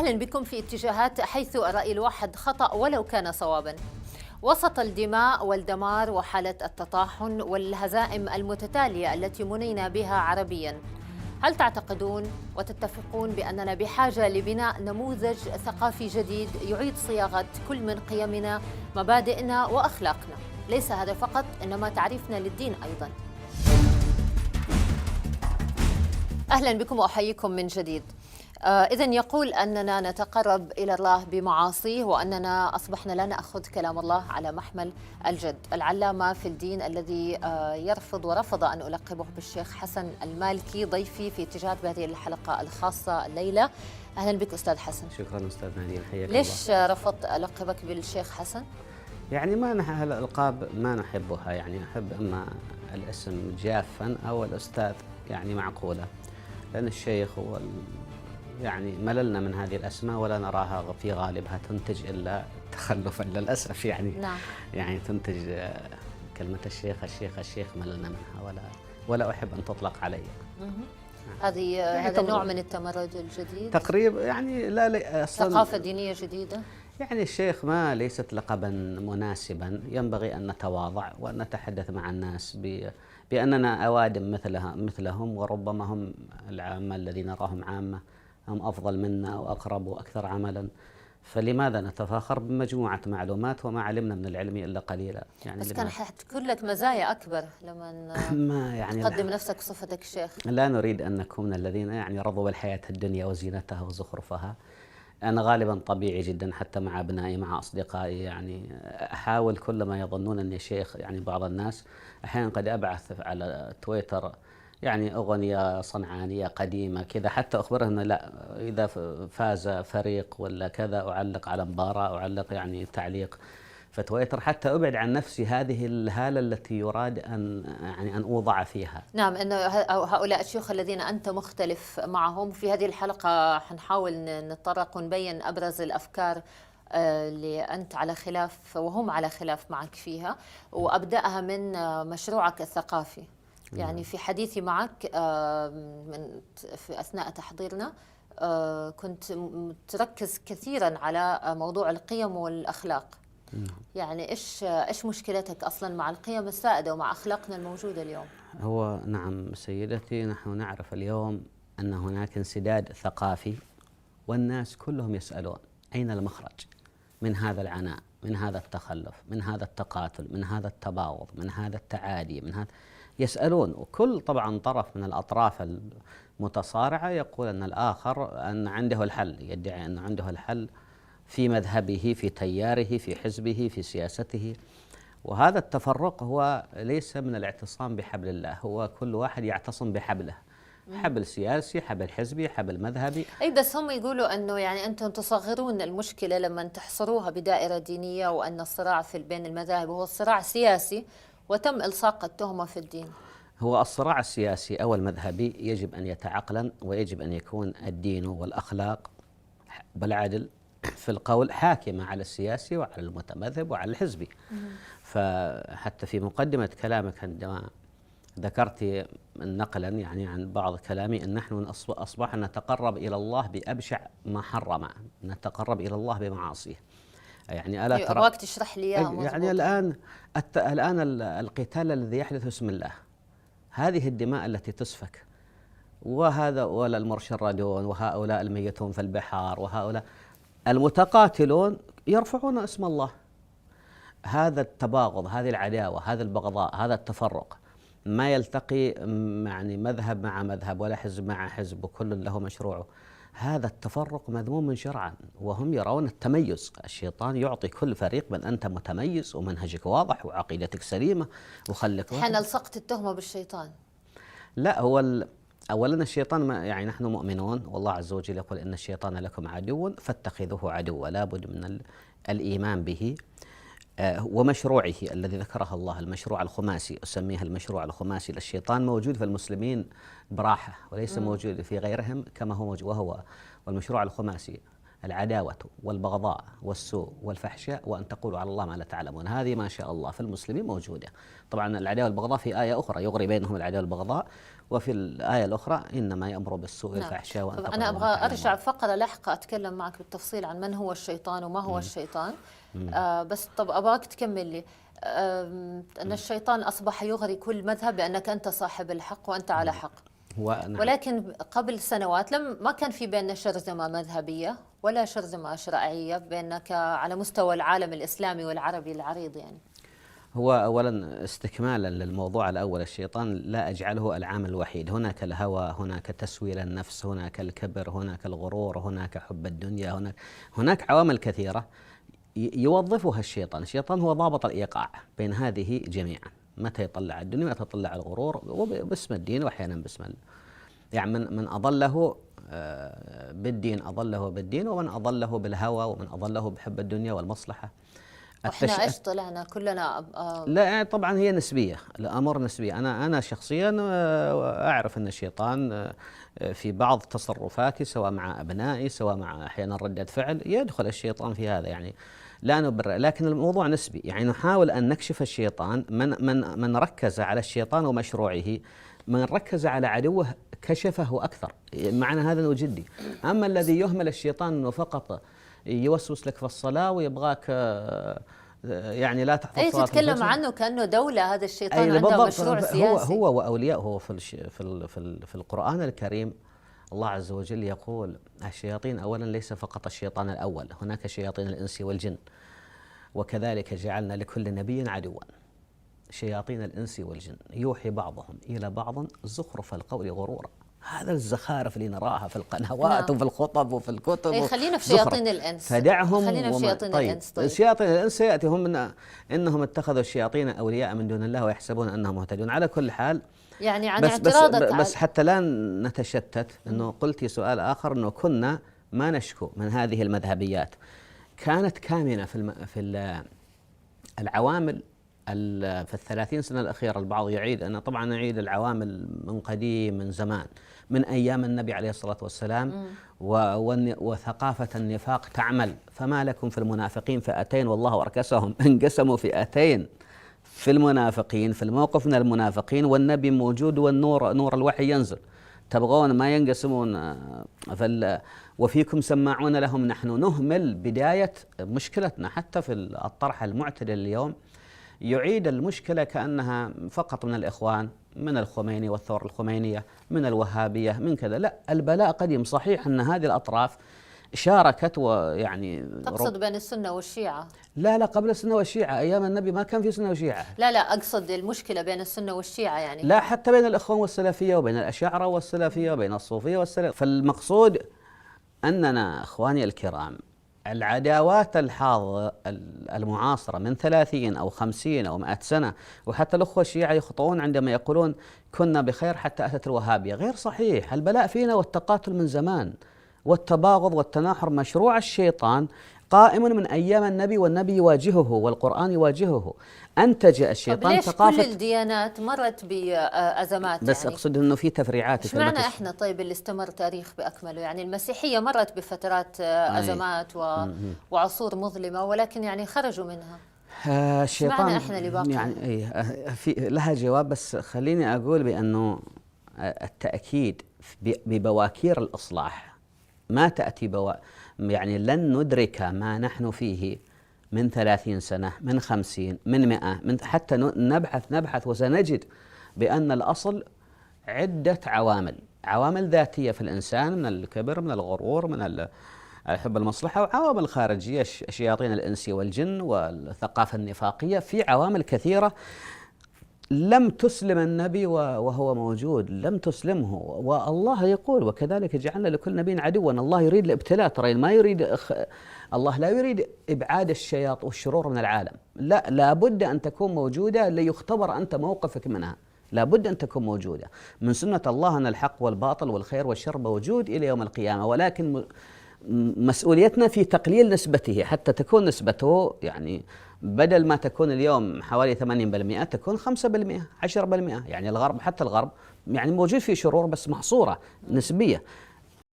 أهلا بكم في اتجاهات، حيث الرأي الواحد خطأ ولو كان صوابا. وسط الدماء والدمار وحالة التطاحن والهزائم المتتالية التي منينا بها عربيا، هل تعتقدون وتتفقون بأننا بحاجة لبناء نموذج ثقافي جديد يعيد صياغة كل من قيمنا، مبادئنا وأخلاقنا؟ ليس هذا فقط، إنما تعريفنا للدين أيضا. أهلا بكم وأحييكم من جديد. إذن يقول أننا نتقرب إلى الله بمعاصيه، وأننا أصبحنا لا نأخذ كلام الله على محمل الجد. العلامة في الدين الذي يرفض ورفض أن ألقبه بالشيخ حسن المالكي ضيفي في اتجاهات بهذه الحلقة الخاصة الليلة. أهلا بك أستاذ حسن. شكرا أستاذ نادين، حياك الله. ليش رفضت ألقبك بالشيخ حسن؟ يعني ما الألقاب ما نحبها، يعني أحب إما الاسم جافا أو الأستاذ يعني معقولة، لأن الشيخ هو يعني مللنا من هذه الأسماء ولا نراها في غالبها تنتج إلا تخلفا للأسف، يعني نعم. يعني تنتج كلمة الشيخ مللنا منها ولا أحب أن تطلق علي. هذا يعني نوع من التمرد الجديد تقريبا، يعني لا أصلا ثقافة دينية جديدة. يعني الشيخ ما ليست لقبا مناسبا، ينبغي أن نتواضع وأن نتحدث مع الناس بأننا أوادم مثلهم، وربما هم العامة الذين نراهم عامة هم أفضل منا وأقرب وأكثر عملا، فلماذا نتفاخر بمجموعة معلومات وما علمنا من العلم إلا قليلا؟ يعني بس كان حتكون لك مزايا أكبر لما ما يعني تقدم نفسك صفتك شيخ. لا نريد أن نكون من الذين يعني رضوا بالحياة الدنيا وزينتها وزخرفها. أنا غالبا طبيعي جدا حتى مع أبنائي مع أصدقائي، يعني أحاول كل ما يظنون أني شيخ، يعني بعض الناس أحيانا قد أبعث على تويتر يعني أغنية صنعانية قديمة كذا، حتى أخبرهم لا إذا فاز فريق ولا كذا أعلق على مباراة، أعلق يعني تعليق في تويتر حتى أبعد عن نفسي هذه الهالة التي يراد أن أوضع فيها. نعم، أن هؤلاء الشيوخ الذين أنت مختلف معهم. في هذه الحلقة حنحاول نتطرق ونبين أبرز الأفكار اللي أنت على خلاف وهم على خلاف معك فيها، وأبدأها من مشروعك الثقافي. يعني في حديثي معك في أثناء تحضيرنا كنت تركز كثيرا على موضوع القيم والأخلاق. يعني إيش مشكلتك أصلا مع القيم السائدة ومع أخلاقنا الموجودة اليوم؟ هو نعم سيدتي، نحن نعرف اليوم أن هناك انسداد ثقافي، والناس كلهم يسألون أين المخرج من هذا العناء، من هذا التخلف، من هذا التقاتل، من هذا التباغض، من هذا التعادي، من هذا يسألون. وكل طبعا طرف من الأطراف المتصارعة يقول أن الآخر أن عنده الحل، يدعي أن عنده الحل في مذهبه، في تياره، في حزبه، في سياسته. وهذا التفرق هو ليس من الاعتصام بحبل الله، هو كل واحد يعتصم بحبله، حبل سياسي، حبل حزبي، حبل مذهبي. أي بس هم يقولوا أنه يعني أنتم تصغرون المشكلة لما تحصروها بدائرة دينية، وأن الصراع في بين المذاهب هو الصراع سياسي وتم إلصاق التهمة في الدين. هو الصراع السياسي أو المذهبي يجب أن يتعقلا، ويجب أن يكون الدين والأخلاق بالعدل في القول حاكمة على السياسي وعلى المتمذهب وعلى الحزبي. فحتى في مقدمة كلامك عندما ذكرت نقلا يعني عن بعض كلامي أن نحن أصبحنا نتقرب إلى الله بأبشع ما حرم، نتقرب إلى الله بمعاصيه. يعني ألا ترى أبغاك تشرح لي يعني الآن القتال الذي يحدث اسم الله، هذه الدماء التي تسفك، وهذا ولا المرشردون وهؤلاء الميتون في البحار وهؤلاء المتقاتلون يرفعون اسم الله. هذا التباغض، هذه العداوة، هذا البغضاء، هذا التفرق ما يلتقي يعني مذهب مع مذهب ولا حزب مع حزب وكل له مشروعه. هذا التفرق مذموم شرعا، وهم يرون التميز. الشيطان يعطي كل فريق من أنت متميز ومنهجك واضح وعقيدتك سليمة وخلك حين ألصقت التهمة بالشيطان. لا، هو أولا الشيطان ما يعني نحن مؤمنون، والله عز وجل يقول إن الشيطان لكم عدو فاتخذوه عدوا، لابد من الإيمان به ومشروعه الذي ذكره الله، المشروع الخماسي، أسميه المشروع الخماسي للشيطان، موجود في المسلمين براحة وليس موجود في غيرهم كما هو موجود، وهو والمشروع الخماسي العداوة والبغضاء والسوء والفحشاء وأن تقولوا على الله ما لا تعلمون. هذه ما شاء الله في المسلمين موجودة. طبعا العداوة والبغضاء في آية أخرى يغري بينهم العداوة والبغضاء، وفي الآية الأخرى إنما يأمر بالسوء والفحشاء وأن تقولوا أنا على الله أبغى ما لا أرجع تعلمون. فقرة لاحقة أتكلم معك بالتفصيل عن من هو الشيطان وما هو الشيطان. بس طب أبغاك تكمل لي أن الشيطان أصبح يغري كل مذهب بأنك أنت صاحب الحق وأنت على حق. نعم. ولكن قبل سنوات ما كان في بيننا شرذمة مذهبية ولا شرذمة شرعية بينك على مستوى العالم الإسلامي والعربي العريض يعني. هو أولا استكمالا للموضوع الأول، الشيطان لا أجعله العامل الوحيد. هناك الهوى، هناك تسويل النفس، هناك الكبر، هناك الغرور، هناك حب الدنيا، هناك عوامل كثيرة يوظفها الشيطان. الشيطان هو ضابط الإيقاع بين هذه جميعا، متى يطلع الدنيا متى يطلع الغرور، باسم الدين وأحيانا باسم يعني من أضله بالدين أضله بالدين، ومن أضله بالهوى، ومن أضله بحب الدنيا والمصلحة. احنا ايش طلعنا كلنا لا يعني طبعا هي نسبية، الأمر نسبية. أنا شخصيا أعرف أن الشيطان في بعض تصرفاتي سواء مع أبنائي سواء مع أحيانا ردة فعل يدخل الشيطان في هذا، يعني لا نبرر، لكن الموضوع نسبي. يعني نحاول أن نكشف الشيطان. من ركز على الشيطان ومشروعه، من ركز على عدوه كشفه أكثر، معنى هذا أنه جدي. أما الذي يهمل الشيطان أنه فقط يوسوس لك في الصلاة ويبغاك يعني لا تحفظ صلاة تتكلم عنه كأنه دولة. هذا الشيطان عنده مشروع سياسي. هو وأولياءه في القرآن الكريم الله عز وجل يقول الشياطين أولا ليس فقط الشيطان الأول، هناك شياطين الإنس والجن، وكذلك جعلنا لكل نبي عدوا شياطين الإنس والجن يوحي بعضهم إلى بعض زخرف القول غرورا. هذا الزخارف اللي نراها في القنوات وفي الخطب وفي الكتب. خلينا في شياطين الإنس. فدعهم. خلينا في شياطين الإنس. طيب شياطين الإنس سيأتي هم من إنهم اتخذوا الشياطين أولياء من دون الله ويحسبون أنهم مهتدون. على كل حال يعني عن اعتراضك بس حتى لا نتشتت، أنه قلتي سؤال آخر أنه كنا ما نشكو من هذه المذهبيات. كانت كامنة في العوامل في 30 سنة الأخيرة. البعض يعيد، أنا طبعا أعيد العوامل من قديم من زمان، من أيام النبي عليه الصلاة والسلام وثقافة النفاق تعمل. فما لكم في المنافقين فئتين والله أركسهم، انقسموا فئتين في المنافقين، في الموقف من المنافقين والنبي موجود والنور نور الوحي ينزل، تبغون ما ينقسمون. وفيكم سماعون لهم. نحن نهمل بداية مشكلتنا حتى في الطرح المعتدل اليوم، يعيد المشكلة كأنها فقط من الإخوان، من الخميني والثورة الخمينية، من الوهابية، من كذا. لا، البلاء قديم. صحيح أن هذه الأطراف شاركت، ويعني تقصد بين السنة والشيعة؟ لا قبل السنة والشيعة، أيام النبي ما كان في سنة وشيعة. لا أقصد المشكلة بين السنة والشيعة يعني. لا، حتى بين الإخوان والسلفية وبين الأشاعرة والسلفية وبين الصوفية والسلفية. فالمقصود أننا أخواني الكرام العداوات الحاضرة المعاصرة من 30 أو 50 أو 100 سنة، وحتى الأخوة الشيعة يخطئون عندما يقولون كنا بخير حتى أتت الوهابية. غير صحيح. البلاء فينا والتقاتل من زمان، والتباغض والتناحر مشروع الشيطان قائم من أيام النبي، والنبي يواجهه والقرآن يواجهه. أنتج الشيطان ثقافة. كل الديانات مرت بأزمات بس يعني أقصد أنه في تفريعات. إيش معنى إحنا طيب اللي استمر تاريخ بأكمله؟ يعني المسيحية مرت بفترات أزمات وعصور مظلمة، ولكن يعني خرجوا منها. الشيطان إحنا اللي باقي يعني في لها جواب، بس خليني أقول بأنه التأكيد ببواكير الإصلاح ما تأتي يعني لن ندرك ما نحن فيه من 30 سنة، من 50، من 100، حتى نبحث وسنجد بأن الأصل عدة عوامل ذاتية في الإنسان، من الكبر، من الغرور، من حب المصلحة، وعوامل خارجية شياطين الإنس والجن والثقافة النفاقية. في عوامل كثيرة لم تسلم النبي وهو موجود، لم تسلمه. والله يقول وكذلك جعلنا لكل نبي عدوا. الله يريد الابتلاء، ترى ما يريد الله لا يريد إبعاد الشياطين والشرور من العالم. لا، لابد أن تكون موجودة ليختبر أنت موقفك منها. لابد أن تكون موجودة. من سنة الله أن الحق والباطل والخير والشر موجود إلى يوم القيامة، ولكن مسؤوليتنا في تقليل نسبته حتى تكون نسبته، يعني بدل ما تكون اليوم حوالي 80% تكون 5%، 10%. يعني الغرب، حتى الغرب يعني موجود فيه شرور بس محصورة نسبية.